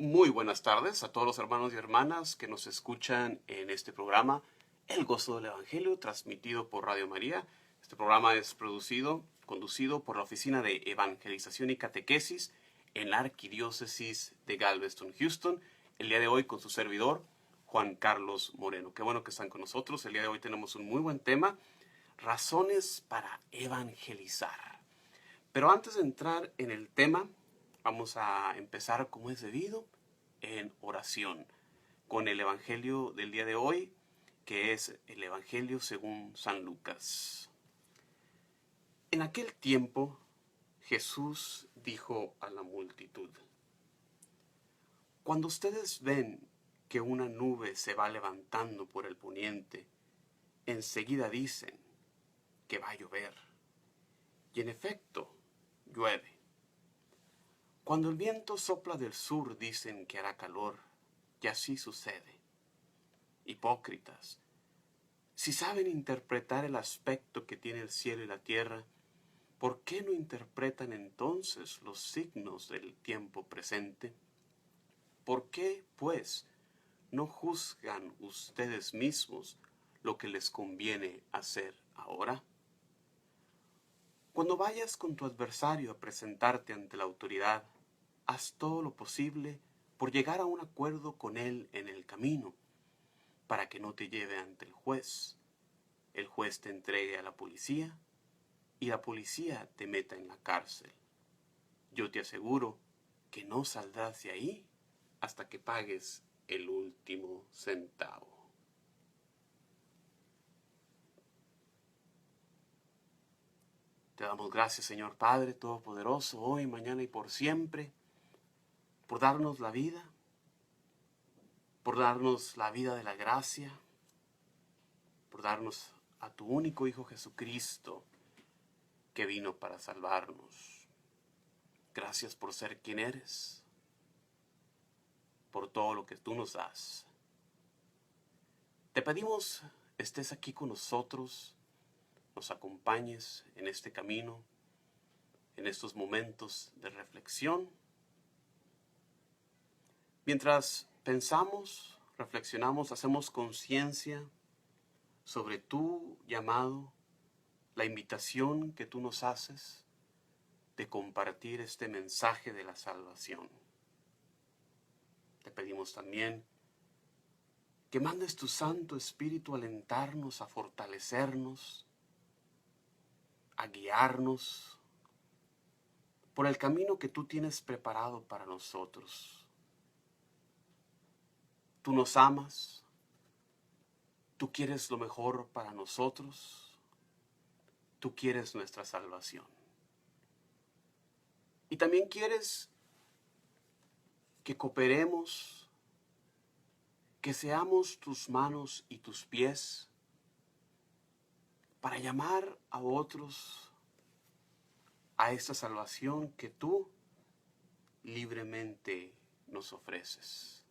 Muy buenas tardes a todos los hermanos y hermanas que nos escuchan en este programa, El Gozo del Evangelio, transmitido por Radio María. Este programa es conducido por la Oficina de Evangelización y Catequesis en la Arquidiócesis de Galveston, Houston. El día de hoy con su servidor, Juan Carlos Moreno. Qué bueno que están con nosotros. El día de hoy tenemos un muy buen tema, razones para evangelizar. Pero antes de entrar en el tema, vamos a empezar como es debido, en oración, con el Evangelio del día de hoy, que es el Evangelio según San Lucas. En aquel tiempo, Jesús dijo a la multitud: Cuando ustedes ven que una nube se va levantando por el poniente, enseguida dicen que va a llover. Y en efecto, llueve. Cuando el viento sopla del sur dicen que hará calor, y así sucede. Hipócritas, si saben interpretar el aspecto que tiene el cielo y la tierra, ¿por qué no interpretan entonces los signos del tiempo presente? ¿Por qué, pues, no juzgan ustedes mismos lo que les conviene hacer ahora? Cuando vayas con tu adversario a presentarte ante la autoridad, haz todo lo posible por llegar a un acuerdo con él en el camino, para que no te lleve ante el juez te entregue a la policía y la policía te meta en la cárcel. Yo te aseguro que no saldrás de ahí hasta que pagues el último centavo. Te damos gracias, Señor Padre Todopoderoso, hoy, mañana y por siempre, por darnos la vida, por darnos la vida de la gracia, por darnos a tu único Hijo Jesucristo, que vino para salvarnos. Gracias por ser quien eres, por todo lo que tú nos das. Te pedimos estés aquí con nosotros, nos acompañes en este camino, en estos momentos de reflexión. Mientras pensamos, reflexionamos, hacemos conciencia sobre tu llamado, la invitación que tú nos haces de compartir este mensaje de la salvación. Te pedimos también que mandes tu Santo Espíritu a alentarnos, a fortalecernos, a guiarnos por el camino que tú tienes preparado para nosotros. Tú nos amas, tú quieres lo mejor para nosotros, tú quieres nuestra salvación. Y también quieres que cooperemos, que seamos tus manos y tus pies para llamar a otros a esta salvación que tú libremente nos ofreces.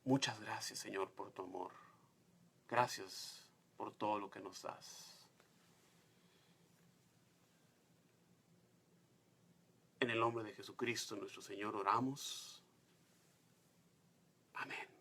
Muchas gracias, Señor, por tu amor. Gracias por todo lo que nos das. En el nombre de Jesucristo, nuestro Señor, oramos. Amén.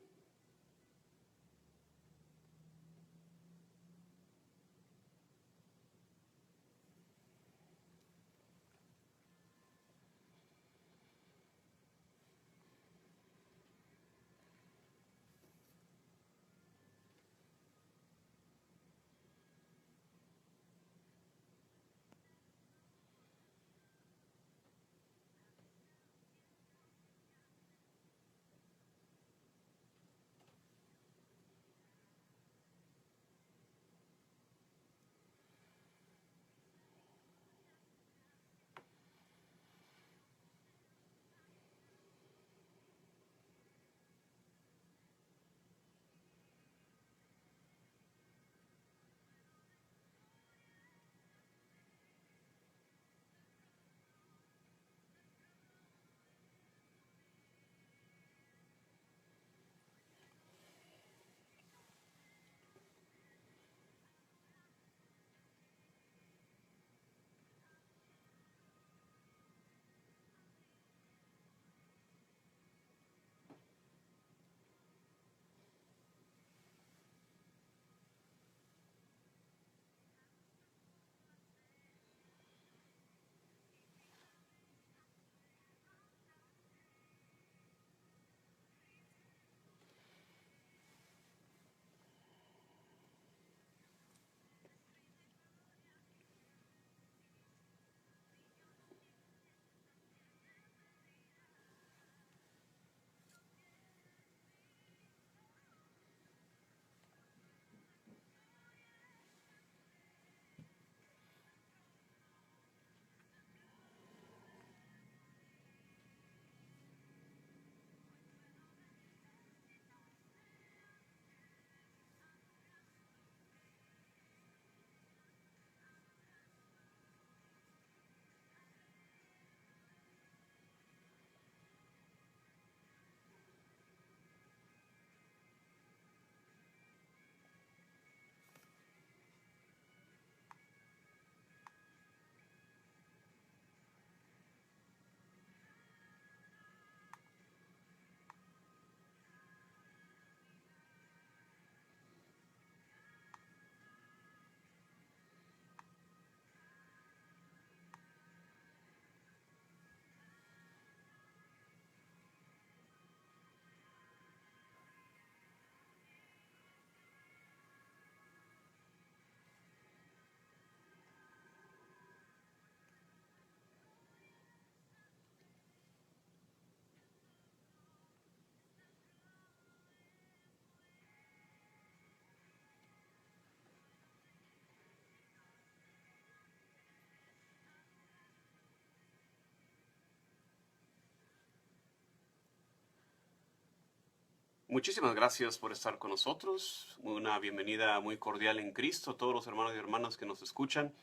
Muchísimas gracias por estar con nosotros. Una bienvenida muy cordial en Cristo a todos los hermanos y hermanas que nos escuchan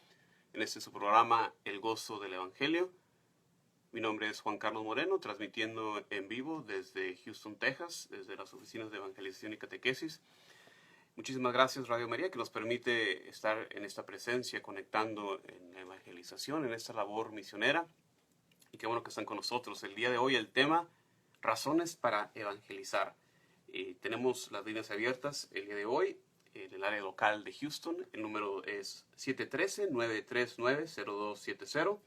en este su programa El Gozo del Evangelio. Mi nombre es Juan Carlos Moreno, transmitiendo en vivo desde Houston, Texas, desde las oficinas de evangelización y catequesis. Muchísimas gracias Radio María, que nos permite estar en esta presencia, conectando en la evangelización, en esta labor misionera. Y qué bueno que están con nosotros. El día de hoy el tema, razones para evangelizar. Tenemos las líneas abiertas el día de hoy en el área local de Houston. El número es 713-939-0270.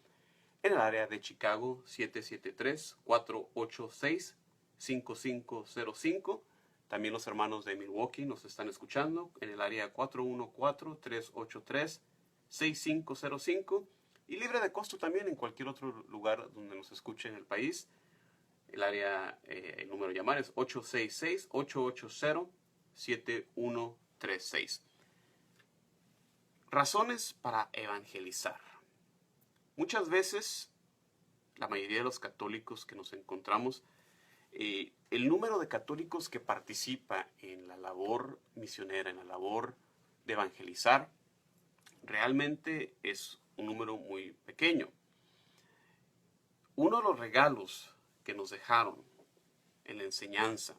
En el área de Chicago, 773-486-5505. También los hermanos de Milwaukee nos están escuchando en el área 414-383-6505. Y libre de costo también en cualquier otro lugar donde nos escuche en el país. El área, el número de llamar es 866-880-7136. Razones para evangelizar. Muchas veces, la mayoría de los católicos que nos encontramos, el número de católicos que participa en la labor misionera, en la labor de evangelizar, realmente es un número muy pequeño. Uno de los regalos que nos dejaron en la enseñanza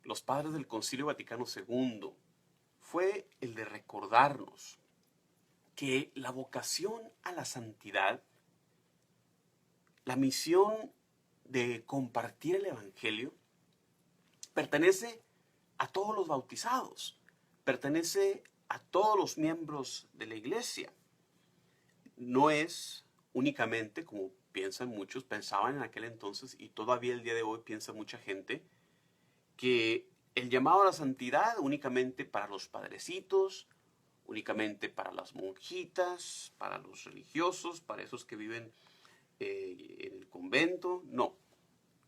los padres del Concilio Vaticano II fue el de recordarnos que la vocación a la santidad, la misión de compartir el Evangelio, pertenece a todos los bautizados, pertenece a todos los miembros de la Iglesia. No es únicamente, como piensan muchos, pensaban en aquel entonces y todavía el día de hoy piensa mucha gente, que el llamado a la santidad únicamente para los padrecitos, únicamente para las monjitas, para los religiosos, para esos que viven en el convento. No.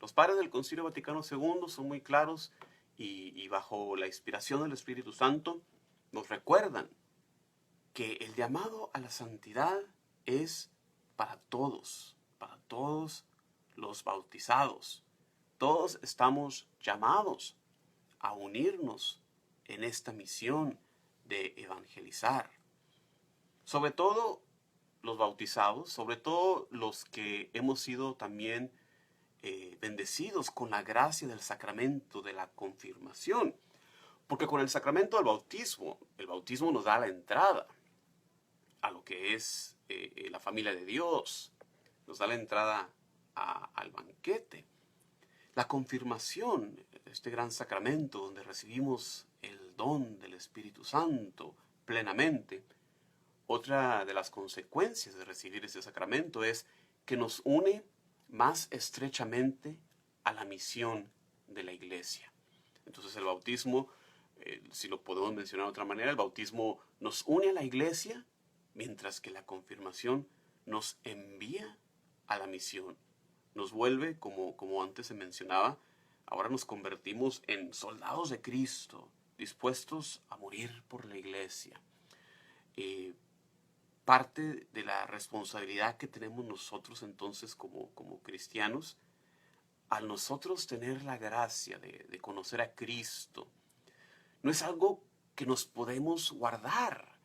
Los padres del Concilio Vaticano II son muy claros y bajo la inspiración del Espíritu Santo nos recuerdan que el llamado a la santidad es para todos los bautizados. Todos estamos llamados a unirnos en esta misión de evangelizar. Sobre todo los bautizados, sobre todo los que hemos sido también bendecidos con la gracia del sacramento de la confirmación. Porque con el sacramento del bautismo, el bautismo nos da la entrada a lo que es la familia de Dios, nos da la entrada al banquete. La confirmación, este gran sacramento donde recibimos el don del Espíritu Santo plenamente, otra de las consecuencias de recibir ese sacramento es que nos une más estrechamente a la misión de la Iglesia. Entonces el bautismo, si lo podemos mencionar de otra manera, el bautismo nos une a la Iglesia, mientras que la confirmación nos envía a la misión. Nos vuelve, como antes se mencionaba, ahora nos convertimos en soldados de Cristo, dispuestos a morir por la Iglesia. Parte de la responsabilidad que tenemos nosotros entonces como cristianos, al nosotros tener la gracia de conocer a Cristo, no es algo que nos podemos guardar,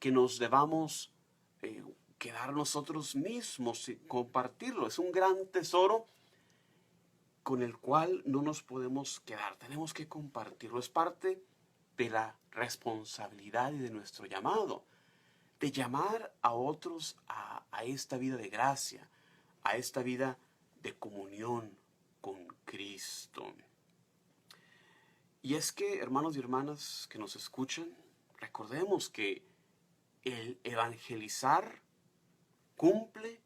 que nos debamos quedar nosotros mismos y compartirlo. Es un gran tesoro con el cual no nos podemos quedar. Tenemos que compartirlo. Es parte de la responsabilidad y de nuestro llamado, de llamar a otros a esta vida de gracia, a esta vida de comunión con Cristo. Y es que, hermanos y hermanas que nos escuchan, recordemos que el evangelizar cumple,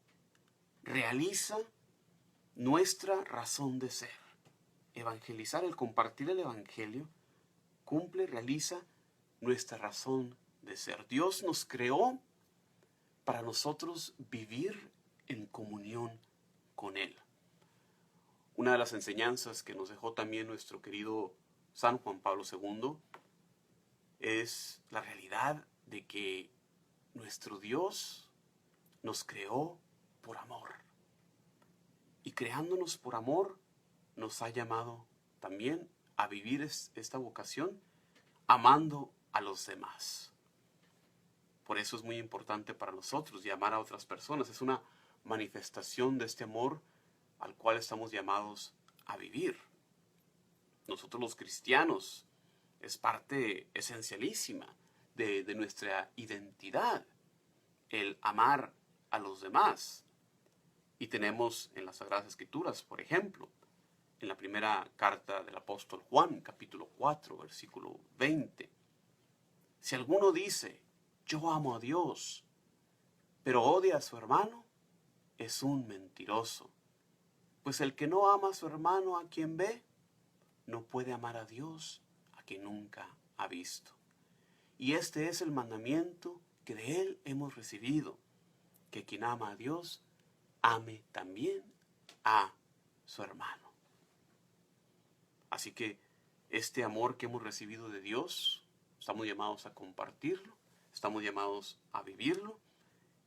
realiza nuestra razón de ser. Evangelizar, el compartir el Evangelio, cumple, realiza nuestra razón de ser. Dios nos creó para nosotros vivir en comunión con Él. Una de las enseñanzas que nos dejó también nuestro querido San Juan Pablo II es la realidad de que nuestro Dios nos creó por amor. Y creándonos por amor, nos ha llamado también a vivir esta vocación amando a los demás. Por eso es muy importante para nosotros llamar a otras personas. Es una manifestación de este amor al cual estamos llamados a vivir. Nosotros los cristianos es parte esencialísima de nuestra identidad, el amar a los demás. Y tenemos en las Sagradas Escrituras, por ejemplo, en la primera carta del apóstol Juan, capítulo 4, versículo 20. Si alguno dice, yo amo a Dios, pero odia a su hermano, es un mentiroso. Pues el que no ama a su hermano a quien ve, no puede amar a Dios a quien nunca ha visto. Y este es el mandamiento que de Él hemos recibido, que quien ama a Dios, ame también a su hermano. Así que este amor que hemos recibido de Dios, estamos llamados a compartirlo, estamos llamados a vivirlo,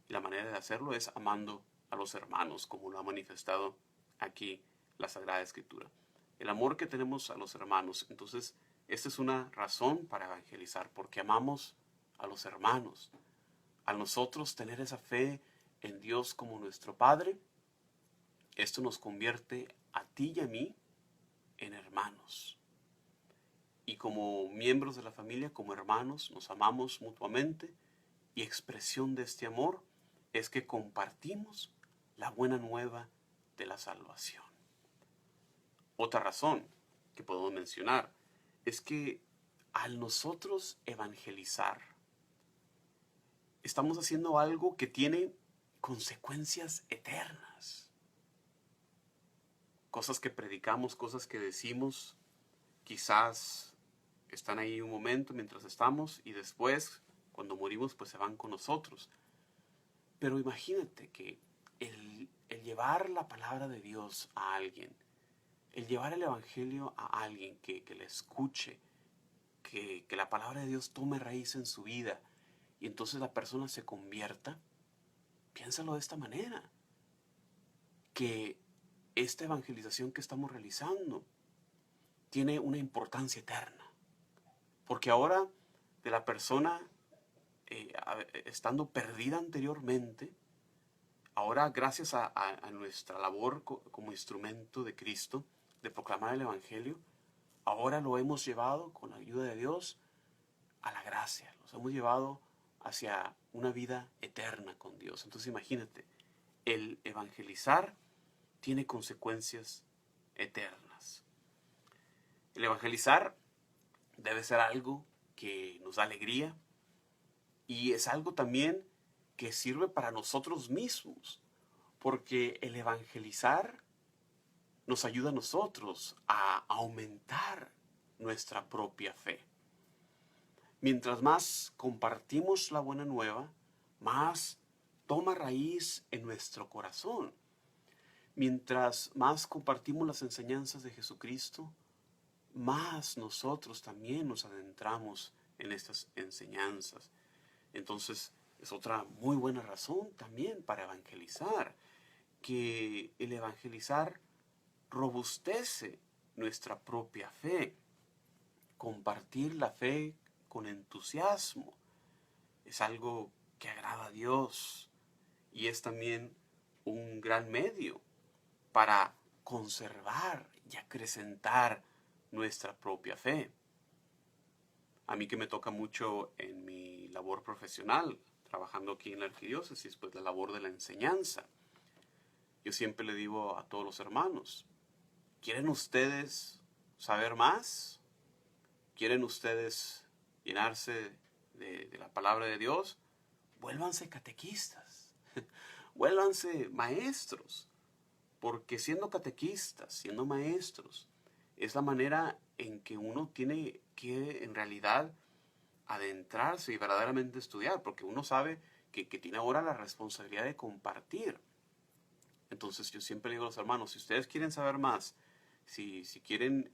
y la manera de hacerlo es amando a los hermanos, como lo ha manifestado aquí la Sagrada Escritura. El amor que tenemos a los hermanos, entonces, esta es una razón para evangelizar, porque amamos a los hermanos. Al nosotros tener esa fe en Dios como nuestro Padre, esto nos convierte a ti y a mí en hermanos. Y como miembros de la familia, como hermanos, nos amamos mutuamente, y expresión de este amor es que compartimos la buena nueva de la salvación. Otra razón que podemos mencionar es que al nosotros evangelizar, estamos haciendo algo que tiene consecuencias eternas. Cosas que predicamos, cosas que decimos, quizás están ahí un momento mientras estamos y después, cuando morimos, pues se van con nosotros. Pero imagínate que el llevar la palabra de Dios a alguien, el llevar el evangelio a alguien que le escuche, que la palabra de Dios tome raíz en su vida y entonces la persona se convierta, piénsalo de esta manera, que esta evangelización que estamos realizando tiene una importancia eterna. Porque ahora de la persona estando perdida anteriormente, ahora gracias a nuestra labor como instrumento de Cristo, de proclamar el Evangelio, ahora lo hemos llevado con la ayuda de Dios a la gracia, los hemos llevado hacia una vida eterna con Dios. Entonces imagínate, el evangelizar tiene consecuencias eternas. El evangelizar debe ser algo que nos da alegría y es algo también que sirve para nosotros mismos, porque el evangelizar nos ayuda a nosotros a aumentar nuestra propia fe. Mientras más compartimos la buena nueva, más toma raíz en nuestro corazón. Mientras más compartimos las enseñanzas de Jesucristo, más nosotros también nos adentramos en estas enseñanzas. Entonces, es otra muy buena razón también para evangelizar, que el evangelizar robustece nuestra propia fe. Compartir la fe con entusiasmo es algo que agrada a Dios y es también un gran medio para conservar y acrecentar nuestra propia fe. A mí que me toca mucho en mi labor profesional, trabajando aquí en la arquidiócesis, pues la labor de la enseñanza. Yo siempre le digo a todos los hermanos, ¿quieren ustedes saber más? ¿Quieren ustedes llenarse de la palabra de Dios? Vuélvanse catequistas, vuélvanse maestros, porque siendo catequistas, siendo maestros, es la manera en que uno tiene que en realidad adentrarse y verdaderamente estudiar, porque uno sabe que tiene ahora la responsabilidad de compartir. Entonces yo siempre digo a los hermanos, si ustedes quieren saber más, si quieren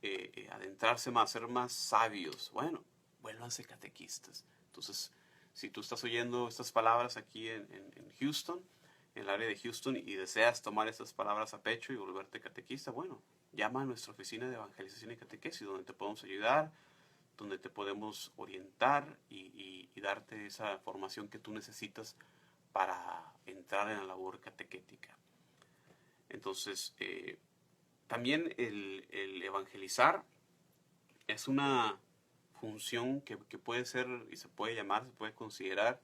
adentrarse más, ser más sabios, bueno, vuélvanse catequistas. Entonces, si tú estás oyendo estas palabras aquí en Houston, en el área de Houston, y deseas tomar estas palabras a pecho y volverte catequista, bueno, llama a nuestra oficina de evangelización y catequesis, donde te podemos ayudar, donde te podemos orientar y darte esa formación que tú necesitas para entrar en la labor catequética. Entonces, también el evangelizar es una función que puede ser y se puede llamar, se puede considerar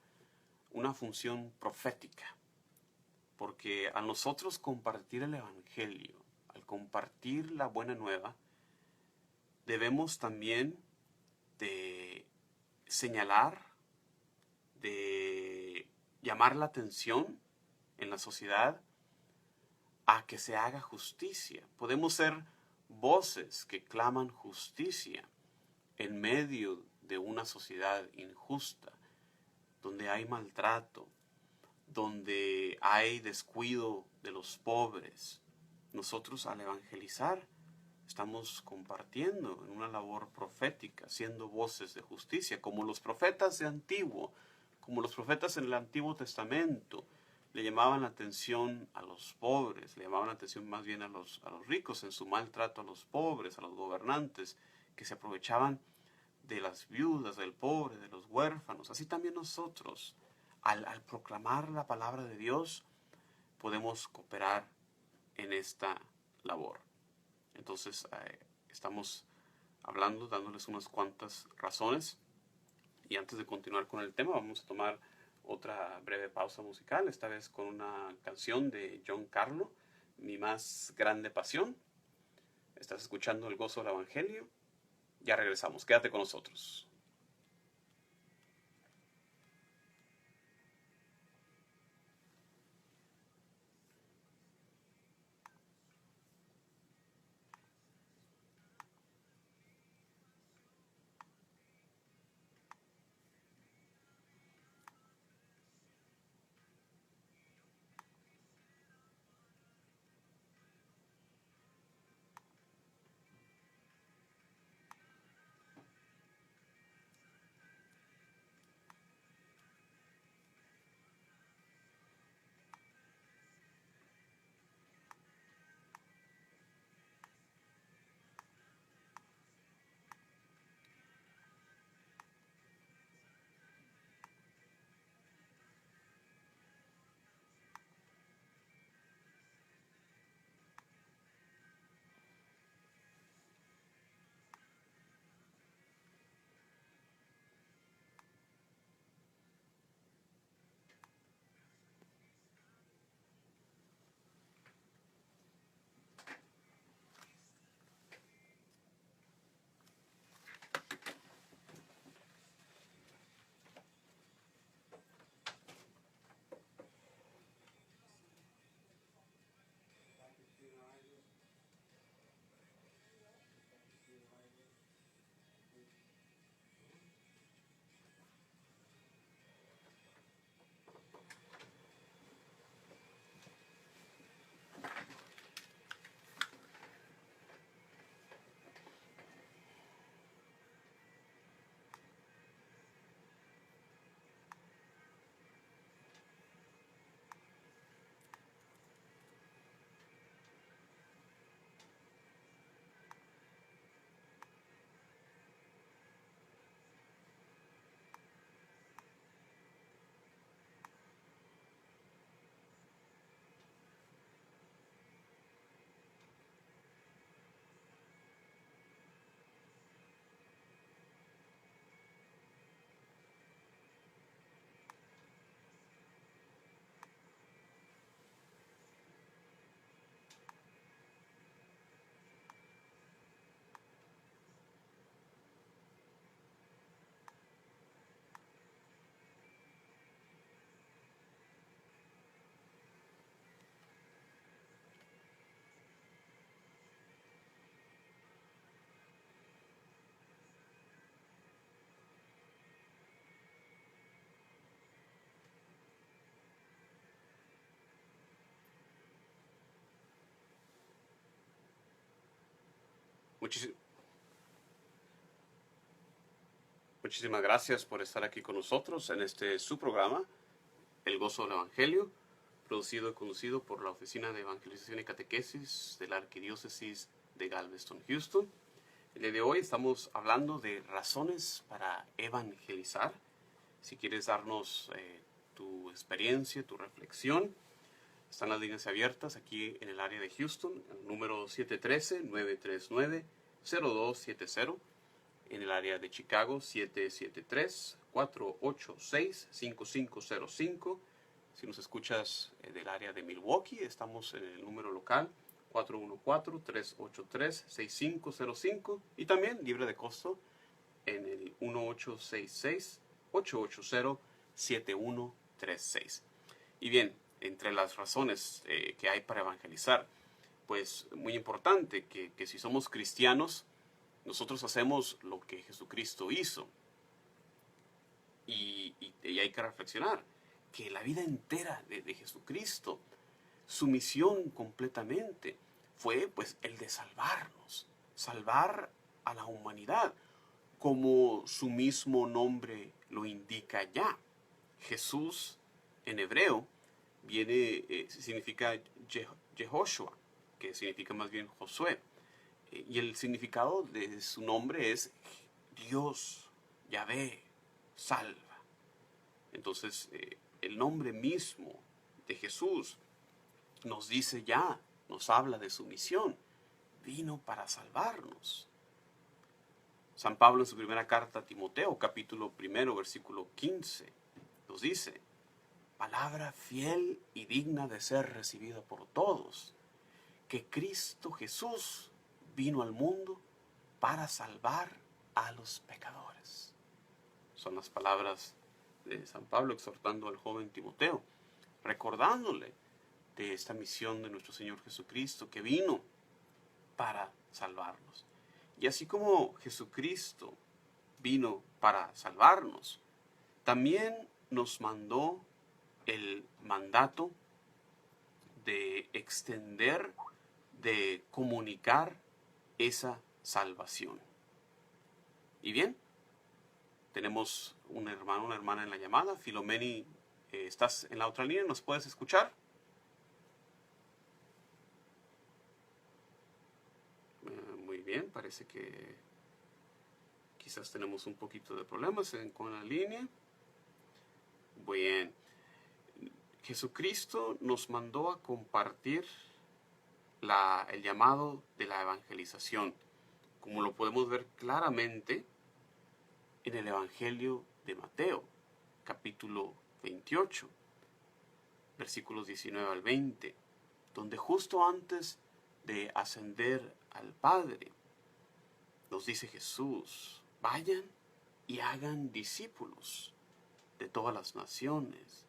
una función profética. Porque a nosotros compartir el evangelio, al compartir la buena nueva, debemos también de señalar, de llamar la atención en la sociedad a que se haga justicia. Podemos ser voces que claman justicia en medio de una sociedad injusta, donde hay maltrato, donde hay descuido de los pobres. Nosotros al evangelizar estamos compartiendo en una labor profética, siendo voces de justicia, como los profetas de antiguo, como los profetas en el Antiguo Testamento, le llamaban la atención a los pobres, le llamaban la atención más bien a los ricos en su maltrato a los pobres, a los gobernantes, que se aprovechaban de las viudas, del pobre, de los huérfanos. Así también nosotros, al proclamar la palabra de Dios, podemos cooperar en esta labor. Entonces, estamos hablando, dándoles unas cuantas razones. Y antes de continuar con el tema, vamos a tomar otra breve pausa musical, esta vez con una canción de John Carlo, Mi más grande pasión. Estás escuchando El Gozo del Evangelio. Ya regresamos, quédate con nosotros. Muchísimas gracias por estar aquí con nosotros en su programa, El Gozo del Evangelio, producido y conducido por la Oficina de Evangelización y Catequesis de la Arquidiócesis de Galveston, Houston. El día de hoy estamos hablando de razones para evangelizar. Si quieres darnos tu experiencia, tu reflexión, están las líneas abiertas aquí en el área de Houston, el número 713-939-0270. En el área de Chicago, 773-486-5505. Si nos escuchas del área de Milwaukee, estamos en el número local 414-383-6505 y también libre de costo en el 1866-880-7136. Y bien, entre las razones que hay para evangelizar, pues muy importante que si somos cristianos, nosotros hacemos lo que Jesucristo hizo. Y hay que reflexionar que la vida entera de Jesucristo, su misión completamente fue pues el de salvarnos, salvar a la humanidad, como su mismo nombre lo indica ya. Jesús en hebreo significa Jehoshua, que significa más bien Josué. Y el significado de su nombre es Dios, Yahvé, salva. Entonces, el nombre mismo de Jesús nos dice ya, nos habla de su misión. Vino para salvarnos. San Pablo en su primera carta a Timoteo, capítulo 1, versículo 15, nos dice: palabra fiel y digna de ser recibida por todos, que Cristo Jesús vino al mundo para salvar a los pecadores. Son las palabras de San Pablo exhortando al joven Timoteo, recordándole de esta misión de nuestro Señor Jesucristo que vino para salvarnos. Y así como Jesucristo vino para salvarnos, también nos mandó el mandato de extender, de comunicar esa salvación. Y bien, tenemos un hermano, una hermana en la llamada. Filomeni, ¿estás en la otra línea? ¿Nos puedes escuchar? Muy bien, parece que quizás tenemos un poquito de problemas con la línea. Bien, Jesucristo nos mandó a compartir el llamado de la evangelización, como lo podemos ver claramente en el Evangelio de Mateo, capítulo 28, versículos 19 al 20, donde justo antes de ascender al Padre, nos dice Jesús: vayan y hagan discípulos de todas las naciones,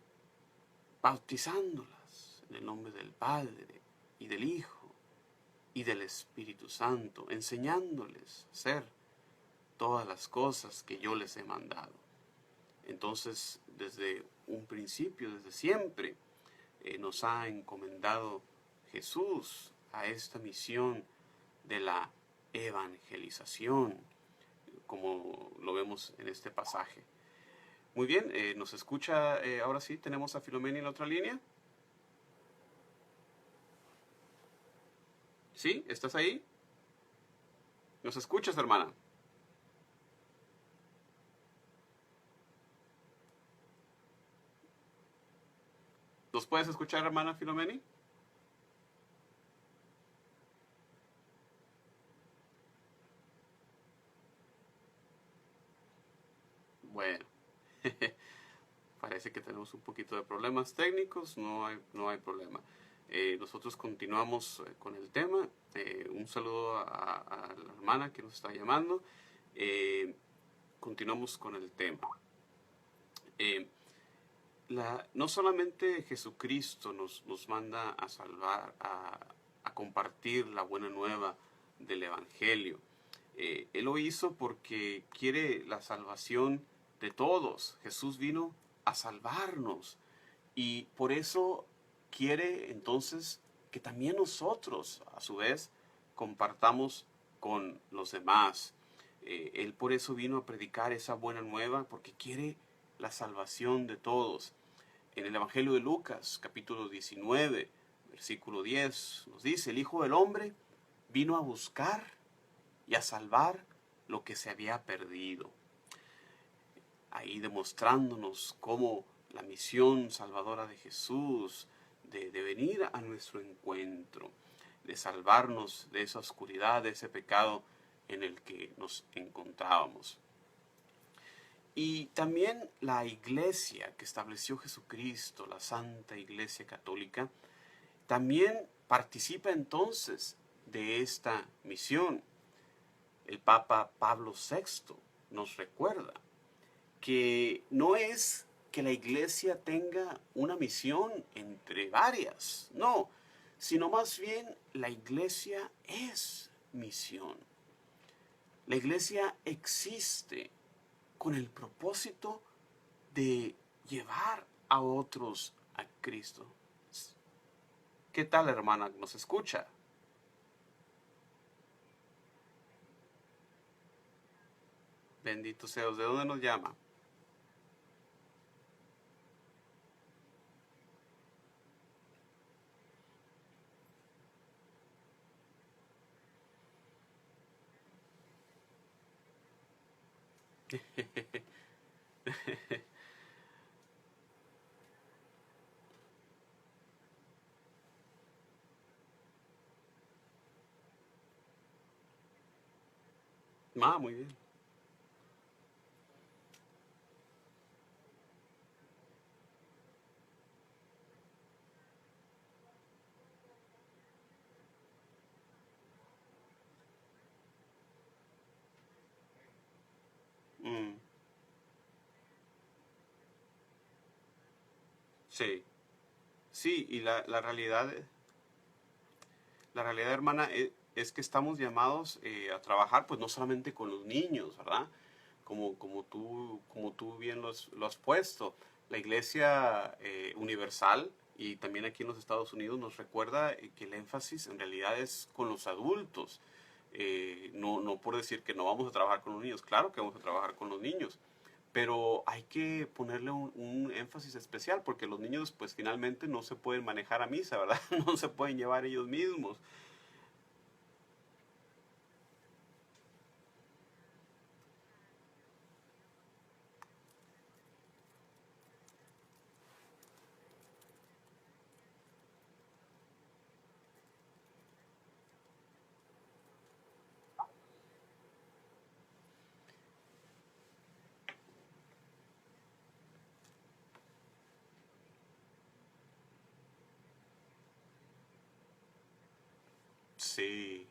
bautizándolas en el nombre del Padre y del Hijo y del Espíritu Santo, enseñándoles a hacer todas las cosas que yo les he mandado. Entonces, desde un principio, desde siempre, nos ha encomendado Jesús a esta misión de la evangelización, como lo vemos en este pasaje. Muy bien, ¿nos escucha? Ahora sí, tenemos a Filomena en la otra línea. ¿Sí? ¿Estás ahí? ¿Nos escuchas, hermana? ¿Nos puedes escuchar, hermana Filomeni? Bueno, parece que tenemos un poquito de problemas técnicos, no hay problema. Nosotros continuamos con el tema. Un saludo a la hermana que nos está llamando. Continuamos con el tema. No solamente Jesucristo nos manda a salvar, a compartir la buena nueva del Evangelio. Él lo hizo porque quiere la salvación de todos. Jesús vino a salvarnos y por eso quiere entonces que también nosotros, a su vez, compartamos con los demás. Él por eso vino a predicar esa buena nueva, porque quiere la salvación de todos. En el Evangelio de Lucas, capítulo 19, versículo 10, nos dice: el Hijo del Hombre vino a buscar y a salvar lo que se había perdido. Ahí demostrándonos cómo la misión salvadora de Jesús, de venir a nuestro encuentro, de salvarnos de esa oscuridad, de ese pecado en el que nos encontrábamos. Y también la iglesia que estableció Jesucristo, la Santa Iglesia Católica, también participa entonces de esta misión. El Papa Pablo VI nos recuerda que no es que la iglesia tenga una misión entre varias, no, sino más bien la iglesia es misión. La iglesia existe con el propósito de llevar a otros a Cristo. ¿Qué tal, hermana? ¿Nos escucha? Bendito sea Dios. ¿De dónde nos llama? Muy bien. Mm, sí, sí, y la realidad, hermana, es que estamos llamados a trabajar, pues no solamente con los niños, ¿verdad? Como tú bien lo has puesto. La Iglesia Universal y también aquí en los Estados Unidos nos recuerda que el énfasis en realidad es con los adultos. No por decir que no vamos a trabajar con los niños, claro que vamos a trabajar con los niños, pero hay que ponerle un énfasis especial porque los niños pues finalmente no se pueden manejar a misa, ¿verdad? No se pueden llevar ellos mismos. Sí.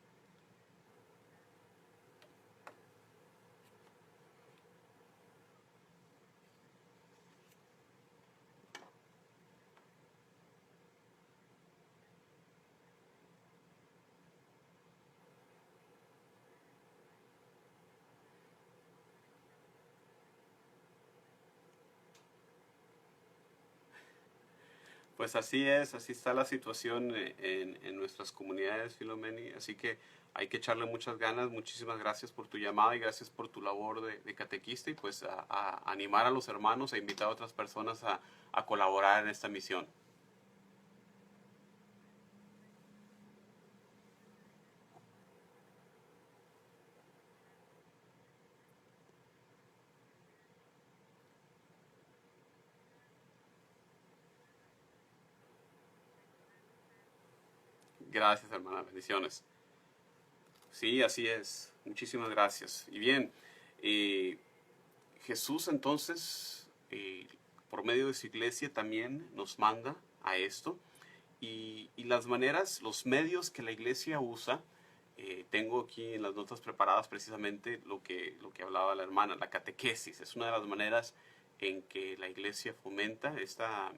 Pues así es, así está la situación en nuestras comunidades, Filomeni. Así que hay que echarle muchas ganas. Muchísimas gracias por tu llamada y gracias por tu labor de catequista y pues a animar a los hermanos, a invitar a otras personas a colaborar en esta misión. Gracias, hermana. Bendiciones. Sí, así es. Muchísimas gracias. Y bien, eh, Jesús entonces, por medio de su iglesia, también nos manda a esto. Y las maneras, los medios que la iglesia usa, tengo aquí en las notas preparadas precisamente lo que hablaba la hermana, la catequesis. Es una de las maneras en que la iglesia fomenta esta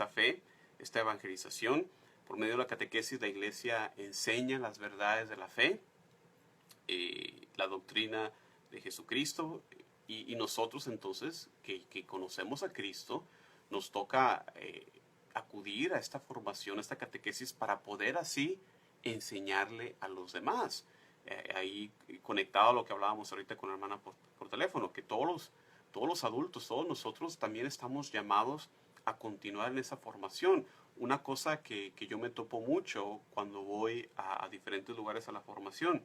fe, esta evangelización. Por medio de la catequesis, la iglesia enseña las verdades de la fe, la doctrina de Jesucristo, y nosotros entonces que conocemos a Cristo, nos toca acudir a esta formación, a esta catequesis para poder así enseñarle a los demás. Ahí conectado a lo que hablábamos ahorita con la hermana por teléfono, que todos los adultos, todos nosotros también estamos llamados a continuar en esa formación. una cosa que yo me topo mucho cuando voy a diferentes lugares a la formación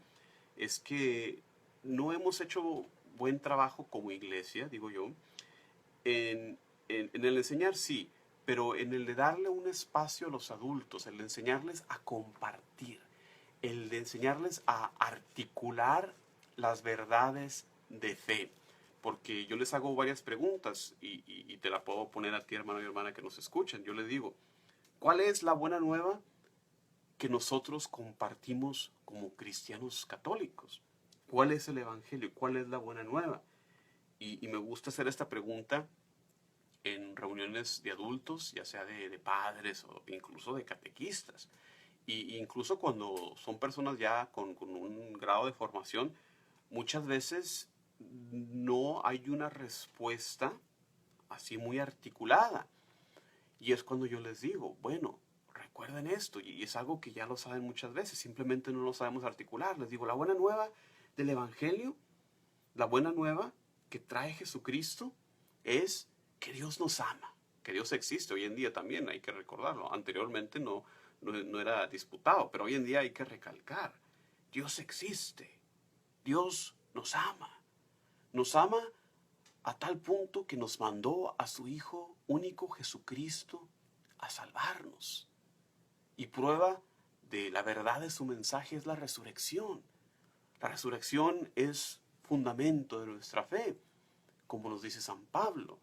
es que no hemos hecho buen trabajo como iglesia, digo yo, en, en el enseñar sí, pero en el de darle un espacio a los adultos, el de enseñarles a compartir, el de enseñarles a articular las verdades de fe. Porque yo les hago varias preguntas y te la puedo poner a ti, hermano y hermana, que nos escuchan. Yo les digo, ¿cuál es la buena nueva que nosotros compartimos como cristianos católicos? ¿Cuál es el evangelio? ¿Cuál es la buena nueva? Y me gusta hacer esta pregunta en reuniones de adultos, ya sea de padres o incluso de catequistas. Y incluso cuando son personas ya con un grado de formación, muchas veces no hay una respuesta así muy articulada. Y es cuando yo les digo, bueno, recuerden esto, y es algo que ya lo saben muchas veces, simplemente no lo sabemos articular. Les digo, la buena nueva del Evangelio, la buena nueva que trae Jesucristo es que Dios nos ama, que Dios existe. Hoy en día también hay que recordarlo. Anteriormente no era disputado, pero hoy en día hay que recalcar. Dios existe. Dios nos ama. Nos ama a tal punto que nos mandó a su Hijo único Jesucristo a salvarnos. Y prueba de la verdad de su mensaje es la resurrección. La resurrección es fundamento de nuestra fe, como nos dice San Pablo.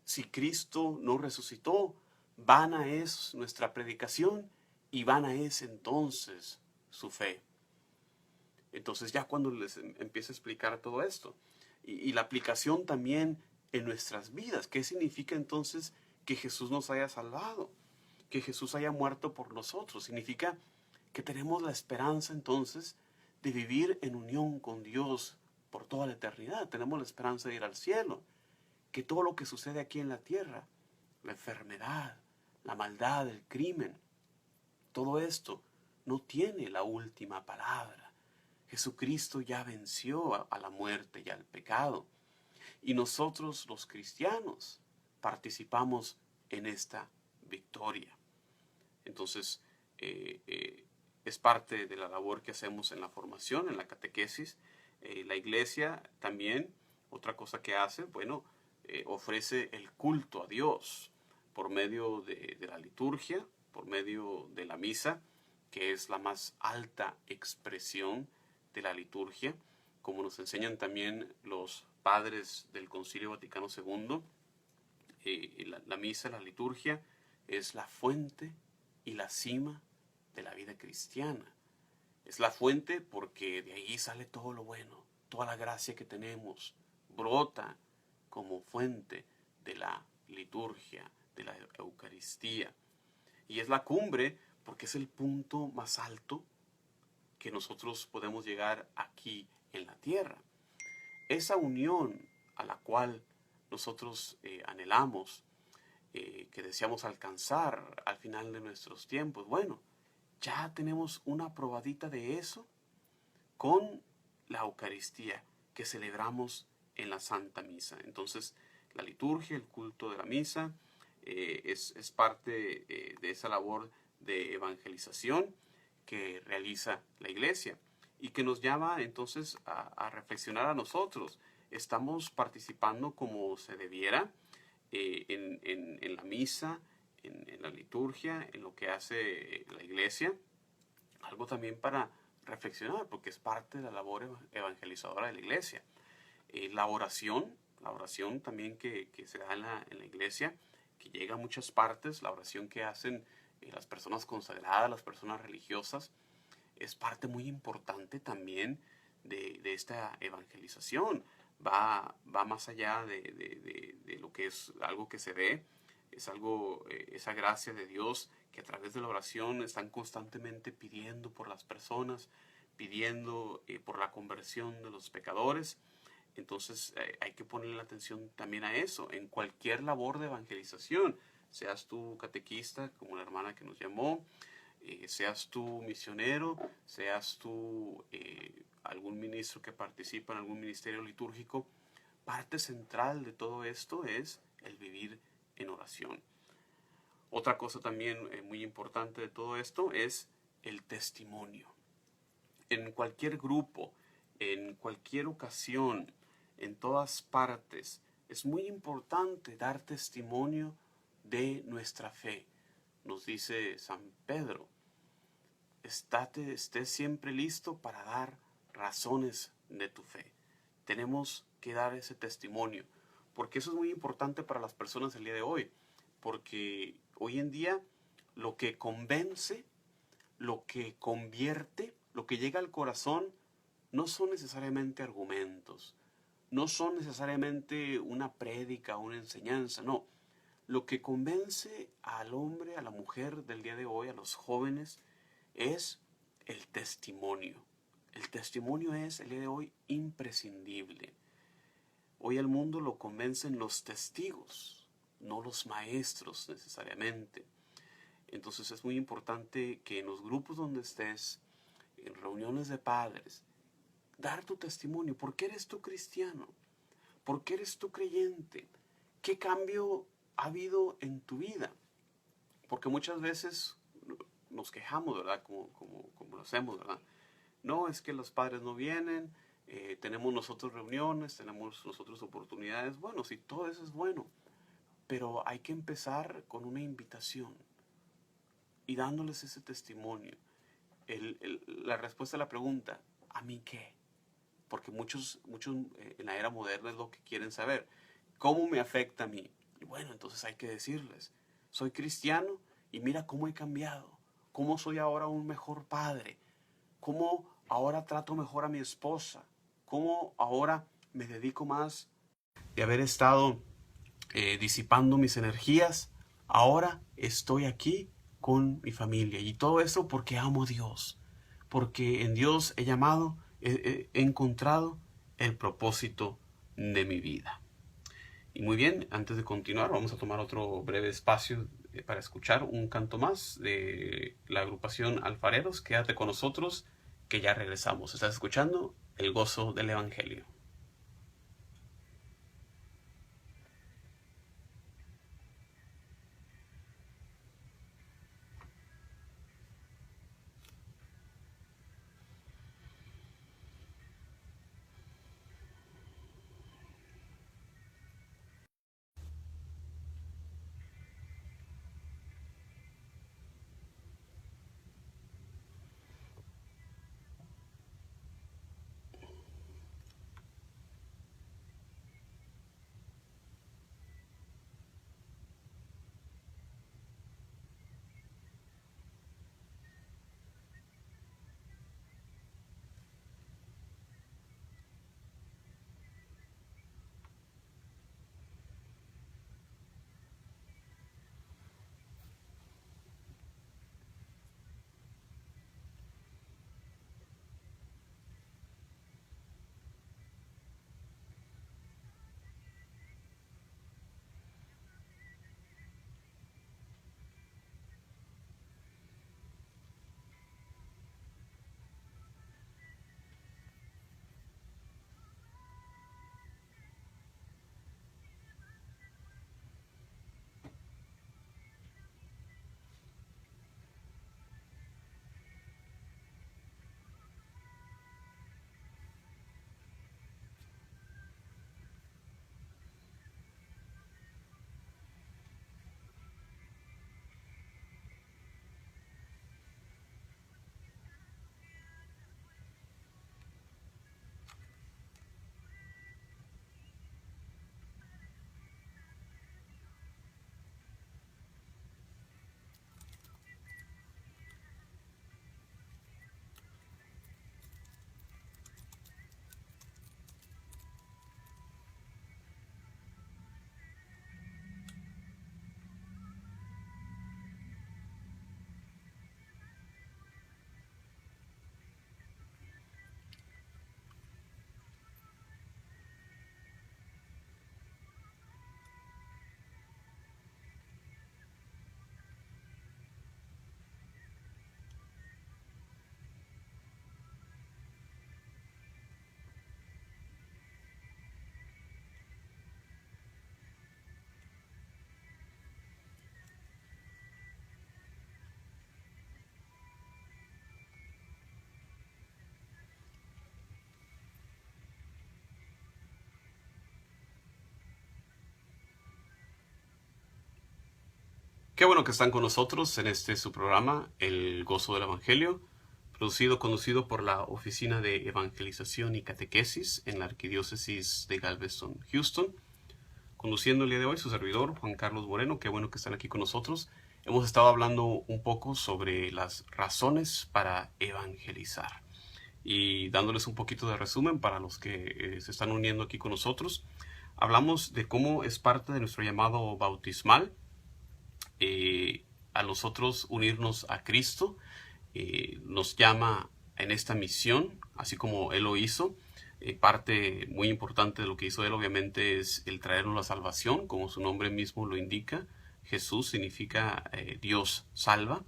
Si Cristo no resucitó, vana es nuestra predicación y vana es entonces su fe. Entonces ya cuando les empieza a explicar todo esto, y la aplicación también en nuestras vidas, ¿qué significa entonces que Jesús nos haya salvado? Que Jesús haya muerto por nosotros. Significa que tenemos la esperanza entonces de vivir en unión con Dios por toda la eternidad. Tenemos la esperanza de ir al cielo. Que todo lo que sucede aquí en la tierra, la enfermedad, la maldad, el crimen, todo esto no tiene la última palabra. Jesucristo ya venció a la muerte y al pecado. Y nosotros los cristianos participamos en esta victoria. Entonces, es parte de la labor que hacemos en la formación, en la catequesis. La iglesia también, otra cosa que hace, bueno, ofrece el culto a Dios por medio de la liturgia, por medio de la misa, que es la más alta expresión de la liturgia, como nos enseñan también los padres del Concilio Vaticano II. La misa, la liturgia, es la fuente y la cima de la vida cristiana. Es la fuente porque de ahí sale todo lo bueno, toda la gracia que tenemos, brota como fuente de la liturgia, de la Eucaristía. Y es la cumbre porque es el punto más alto que nosotros podemos llegar aquí en la tierra. Esa unión a la cual nosotros anhelamos, que deseamos alcanzar al final de nuestros tiempos, bueno, ya tenemos una probadita de eso con la Eucaristía que celebramos en la Santa Misa. Entonces, la liturgia, el culto de la misa, es parte de esa labor de evangelización que realiza la Iglesia y que nos llama entonces a reflexionar a nosotros. ¿Estamos participando como se debiera en la misa, en la liturgia, en lo que hace la Iglesia? Algo también para reflexionar, porque es parte de la labor evangelizadora de la Iglesia. La oración también que se da en la Iglesia, que llega a muchas partes, la oración que hacen las personas consagradas, las personas religiosas, es parte muy importante también de esta evangelización. Va más allá de lo que es algo que se ve, es algo, esa gracia de Dios que a través de la oración están constantemente pidiendo por las personas, pidiendo por la conversión de los pecadores. Entonces hay que ponerle la atención también a eso, en cualquier labor de evangelización, seas tú catequista, como la hermana que nos llamó, seas tú misionero, seas tú algún ministro que participa en algún ministerio litúrgico, parte central de todo esto es el vivir en oración. Otra cosa también muy importante de todo esto es el testimonio. En cualquier grupo, en cualquier ocasión, en todas partes, es muy importante dar testimonio de nuestra fe. Nos dice San Pedro, esté siempre listo para dar razones de tu fe. Tenemos que dar ese testimonio, porque eso es muy importante para las personas el día de hoy, porque hoy en día lo que convence, lo que convierte, lo que llega al corazón, no son necesariamente argumentos, no son necesariamente una prédica, una enseñanza, no. Lo que convence al hombre, a la mujer del día de hoy, a los jóvenes, es el testimonio. El testimonio es el día de hoy imprescindible. Hoy al mundo lo convencen los testigos, no los maestros necesariamente. Entonces es muy importante que en los grupos donde estés, en reuniones de padres, dar tu testimonio. ¿Por qué eres tú cristiano? ¿Por qué eres tú creyente? ¿Qué cambio ha habido en tu vida? Porque muchas veces nos quejamos, ¿verdad? Como lo hacemos, ¿verdad? No, es que los padres no vienen, tenemos nosotros reuniones, tenemos nosotros oportunidades. Bueno, sí, todo eso es bueno, pero hay que empezar con una invitación y dándoles ese testimonio. La respuesta a la pregunta, ¿a mí qué? Porque muchos en la era moderna es lo que quieren saber. ¿Cómo me afecta a mí? Y bueno, entonces hay que decirles, soy cristiano y mira cómo he cambiado, cómo soy ahora un mejor padre, cómo ahora trato mejor a mi esposa, cómo ahora me dedico más de haber estado disipando mis energías, ahora estoy aquí con mi familia. Y todo eso porque amo a Dios, porque en Dios he llamado, he encontrado el propósito de mi vida. Y muy bien, antes de continuar, vamos a tomar otro breve espacio para escuchar un canto más de la agrupación Alfareros. Quédate con nosotros, que ya regresamos. Estás escuchando El Gozo del Evangelio. Qué bueno que están con nosotros en su programa, El Gozo del Evangelio, conducido por la Oficina de Evangelización y Catequesis en la Arquidiócesis de Galveston, Houston. Conduciendo el día de hoy su servidor, Juan Carlos Moreno. Qué bueno que están aquí con nosotros. Hemos estado hablando un poco sobre las razones para evangelizar y dándoles un poquito de resumen para los que se están uniendo aquí con nosotros. Hablamos de cómo es parte de nuestro llamado bautismal a nosotros unirnos a Cristo. Nos llama en esta misión, así como Él lo hizo. Parte muy importante de lo que hizo Él, obviamente, es el traernos la salvación, como su nombre mismo lo indica. Jesús significa Dios salva.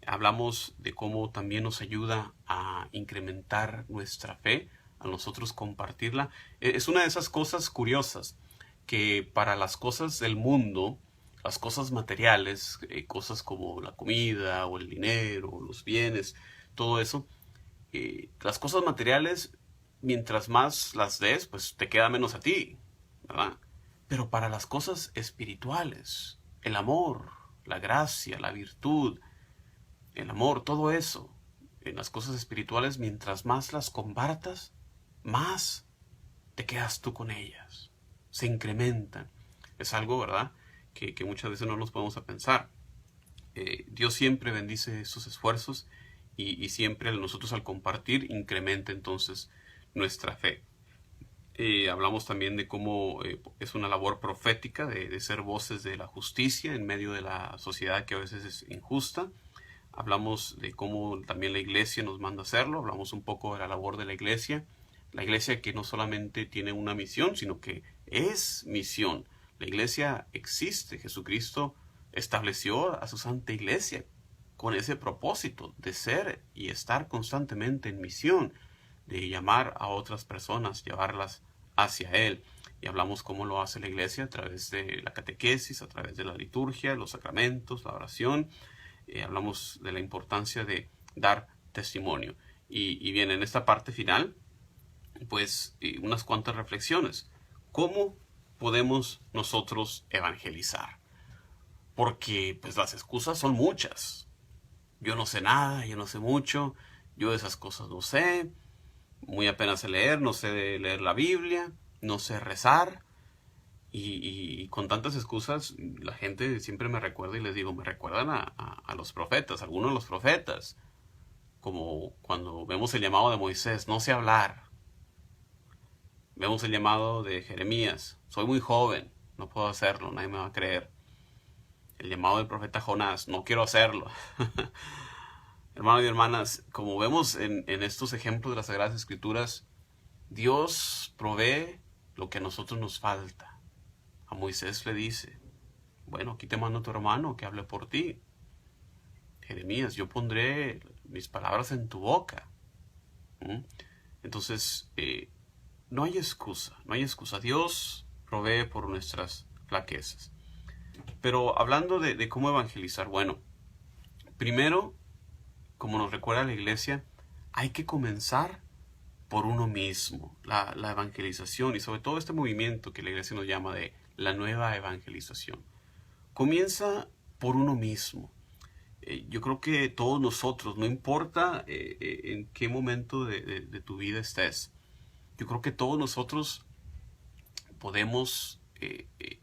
Hablamos de cómo también nos ayuda a incrementar nuestra fe, a nosotros compartirla. Es una de esas cosas curiosas que para las cosas del mundo, las cosas materiales, cosas como la comida o el dinero, los bienes, todo eso, las cosas materiales, mientras más las des, pues te queda menos a ti, ¿verdad? Pero para las cosas espirituales, el amor, la gracia, la virtud, el amor, todo eso, en las cosas espirituales, mientras más las compartas, más te quedas tú con ellas. Se incrementan. Es algo, ¿verdad?, que muchas veces no nos podemos a pensar. Dios siempre bendice sus esfuerzos y siempre nosotros al compartir incrementa entonces nuestra fe. Hablamos también de cómo es una labor profética de ser voces de la justicia en medio de la sociedad que a veces es injusta. Hablamos de cómo también la iglesia nos manda hacerlo. Hablamos un poco de la labor de la iglesia. La iglesia que no solamente tiene una misión, sino que es misión. La iglesia existe. Jesucristo estableció a su santa iglesia con ese propósito de ser y estar constantemente en misión, de llamar a otras personas, llevarlas hacia Él. Y hablamos cómo lo hace la iglesia a través de la catequesis, a través de la liturgia, los sacramentos, la oración. Hablamos de la importancia de dar testimonio. Y bien, en esta parte final, pues unas cuantas reflexiones. ¿Cómo podemos nosotros evangelizar? Porque pues las excusas son muchas. Yo no sé nada, yo no sé mucho, yo de esas cosas no sé, muy apenas sé leer, no sé leer la Biblia, no sé rezar. Y con tantas excusas, la gente siempre me recuerda y les digo, me recuerdan a los profetas, algunos de los profetas, como cuando vemos el llamado de Moisés, no sé hablar. Vemos el llamado de Jeremías, soy muy joven, no puedo hacerlo, nadie me va a creer. El llamado del profeta Jonás, no quiero hacerlo. Hermanos y hermanas, como vemos en estos ejemplos de las Sagradas Escrituras, Dios provee lo que a nosotros nos falta. A Moisés le dice, bueno, aquí te mando a tu hermano que hable por ti. Jeremías, yo pondré mis palabras en tu boca. Entonces, no hay excusa, no hay excusa. Dios provee por nuestras flaquezas. Pero hablando de cómo evangelizar, bueno, primero, como nos recuerda la iglesia, hay que comenzar por uno mismo. La evangelización y sobre todo este movimiento que la iglesia nos llama de la nueva evangelización. Comienza por uno mismo. Yo creo que todos nosotros, no importa en qué momento de tu vida estés, yo creo que todos nosotros podemos,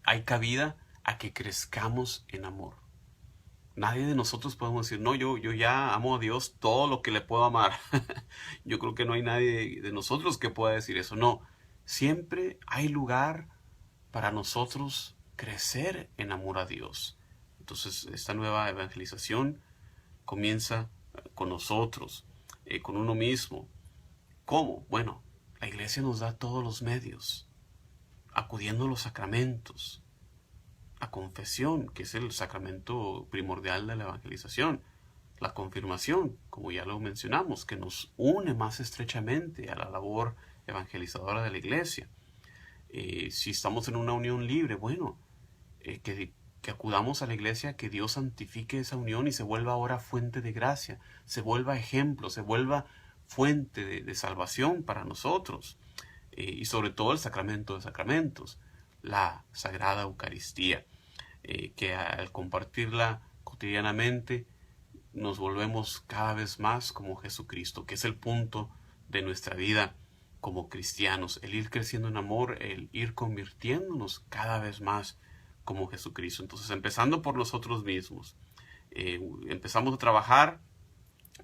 hay cabida a que crezcamos en amor. Nadie de nosotros podemos decir, no, yo ya amo a Dios todo lo que le puedo amar. Yo creo que no hay nadie de nosotros que pueda decir eso. No, siempre hay lugar para nosotros crecer en amor a Dios. Entonces, esta nueva evangelización comienza con nosotros, con uno mismo. ¿Cómo? Bueno, la iglesia nos da todos los medios, acudiendo a los sacramentos, a confesión, que es el sacramento primordial de la evangelización, la confirmación, como ya lo mencionamos, que nos une más estrechamente a la labor evangelizadora de la iglesia. Si estamos en una unión libre, bueno, que acudamos a la iglesia, que Dios santifique esa unión y se vuelva ahora fuente de gracia, se vuelva ejemplo, se vuelva fuente de salvación para nosotros. Y sobre todo el sacramento de sacramentos, la Sagrada Eucaristía. que al compartirla cotidianamente nos volvemos cada vez más como Jesucristo, que es el punto de nuestra vida como cristianos, el ir creciendo en amor, el ir convirtiéndonos cada vez más como Jesucristo. Entonces, empezando por nosotros mismos, empezamos a trabajar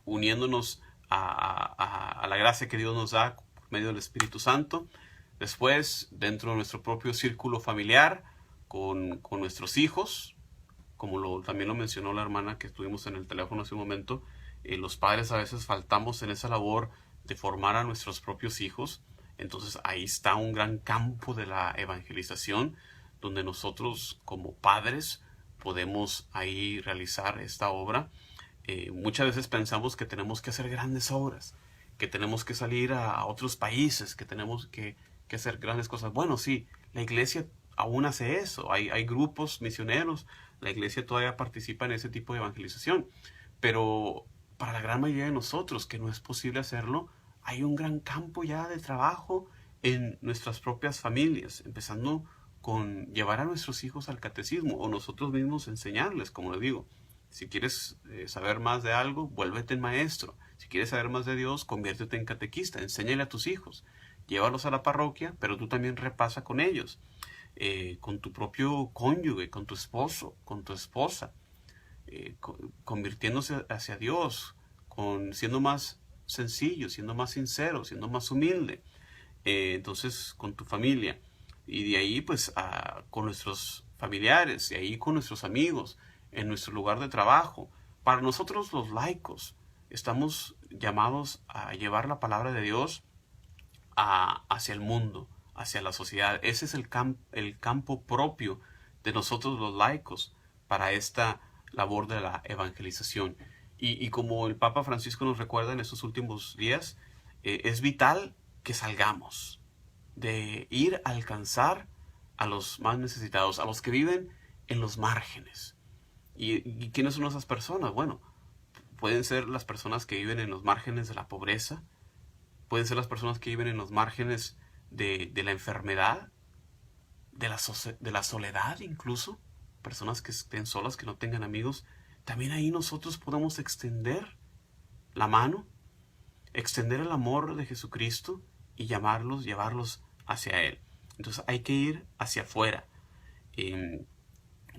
uniéndonos a la gracia que Dios nos da por medio del Espíritu Santo. Después, dentro de nuestro propio círculo familiar, con nuestros hijos, como también lo mencionó la hermana que estuvimos en el teléfono hace un momento, los padres a veces faltamos en esa labor de formar a nuestros propios hijos. Entonces ahí está un gran campo de la evangelización, donde nosotros como padres podemos ahí realizar esta obra. Muchas veces pensamos que tenemos que hacer grandes obras, que tenemos que salir a otros países, que tenemos que hacer grandes cosas. Bueno, sí, la iglesia aún hace eso. Hay grupos misioneros, la iglesia todavía participa en ese tipo de evangelización. Pero para la gran mayoría de nosotros, que no es posible hacerlo, hay un gran campo ya de trabajo en nuestras propias familias, empezando con llevar a nuestros hijos al catecismo o nosotros mismos enseñarles, como les digo. Si quieres saber más de algo, vuélvete en maestro. Si quieres saber más de Dios, conviértete en catequista. Enséñale a tus hijos. Llévalos a la parroquia, pero tú también repasa con ellos. Con tu propio cónyuge, con tu esposo, con tu esposa. Convirtiéndose hacia Dios, siendo más sencillo, siendo más sincero, siendo más humilde. Entonces, con tu familia. Y de ahí, pues, con nuestros familiares, y ahí con nuestros amigos, en nuestro lugar de trabajo. Para nosotros los laicos estamos llamados a llevar la palabra de Dios hacia el mundo, hacia la sociedad. Ese es el campo propio de nosotros los laicos para esta labor de la evangelización. Y como el Papa Francisco nos recuerda en estos últimos días, es vital que salgamos, de ir a alcanzar a los más necesitados, a los que viven en los márgenes. ¿Y quiénes son esas personas? Bueno, pueden ser las personas que viven en los márgenes de la pobreza, pueden ser las personas que viven en los márgenes de la enfermedad, de la soledad incluso, personas que estén solas, que no tengan amigos. También ahí nosotros podemos extender la mano, extender el amor de Jesucristo y llevarlos hacia Él. Entonces hay que ir hacia afuera.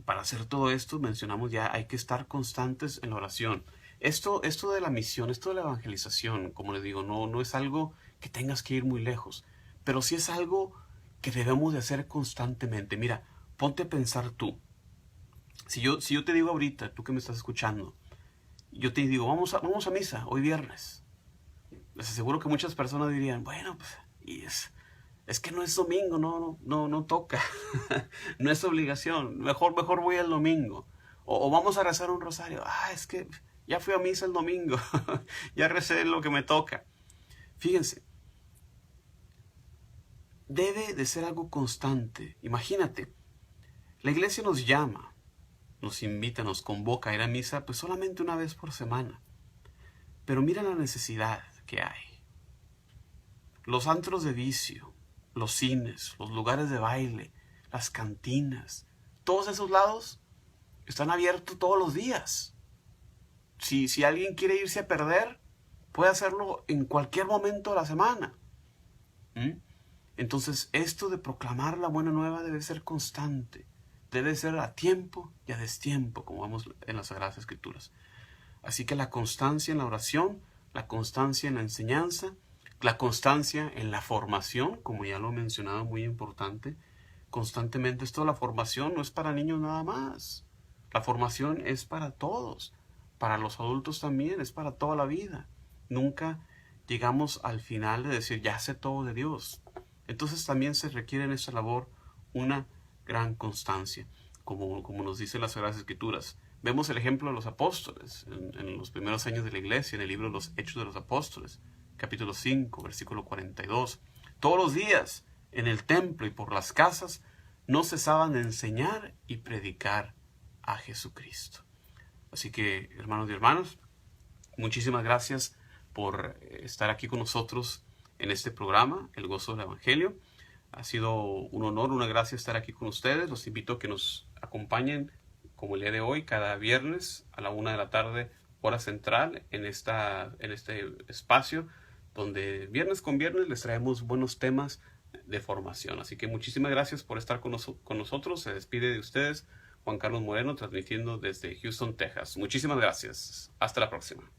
Para hacer todo esto, mencionamos ya, hay que estar constantes en la oración. Esto de la misión, esto de la evangelización, como les digo, no es algo que tengas que ir muy lejos, pero sí es algo que debemos de hacer constantemente. Mira, ponte a pensar tú. Si yo te digo ahorita, tú que me estás escuchando, yo te digo, vamos a misa, hoy viernes. Les aseguro que muchas personas dirían, bueno, pues, es que no es domingo, no toca, no es obligación, mejor voy el domingo. O vamos a rezar un rosario, es que ya fui a misa el domingo, ya recé lo que me toca. Fíjense, debe de ser algo constante. Imagínate, la iglesia nos llama, nos invita, nos convoca a ir a misa pues solamente una vez por semana. Pero mira la necesidad que hay. Los antros de vicio, los cines, los lugares de baile, las cantinas, todos esos lados están abiertos todos los días. Si alguien quiere irse a perder, puede hacerlo en cualquier momento de la semana. Entonces, esto de proclamar la buena nueva debe ser constante. Debe ser a tiempo y a destiempo, como vemos en las Sagradas Escrituras. Así que la constancia en la oración, la constancia en la enseñanza, la constancia en la formación, como ya lo he mencionado, muy importante. Constantemente, la formación no es para niños nada más. La formación es para todos. Para los adultos también, es para toda la vida. Nunca llegamos al final de decir, ya sé todo de Dios. Entonces también se requiere en esta labor una gran constancia, como nos dicen las Sagradas Escrituras. Vemos el ejemplo de los apóstoles en los primeros años de la iglesia, en el libro de los Hechos de los Apóstoles, capítulo 5, versículo 42. Todos los días, en el templo y por las casas, no cesaban de enseñar y predicar a Jesucristo. Así que, hermanos y hermanas, muchísimas gracias por estar aquí con nosotros en este programa, El Gozo del Evangelio. Ha sido un honor, una gracia estar aquí con ustedes. Los invito a que nos acompañen como el día de hoy, cada viernes a la 1 de la tarde, hora central, en este espacio donde viernes con viernes les traemos buenos temas de formación. Así que muchísimas gracias por estar con nosotros. Se despide de ustedes Juan Carlos Moreno, transmitiendo desde Houston, Texas. Muchísimas gracias. Hasta la próxima.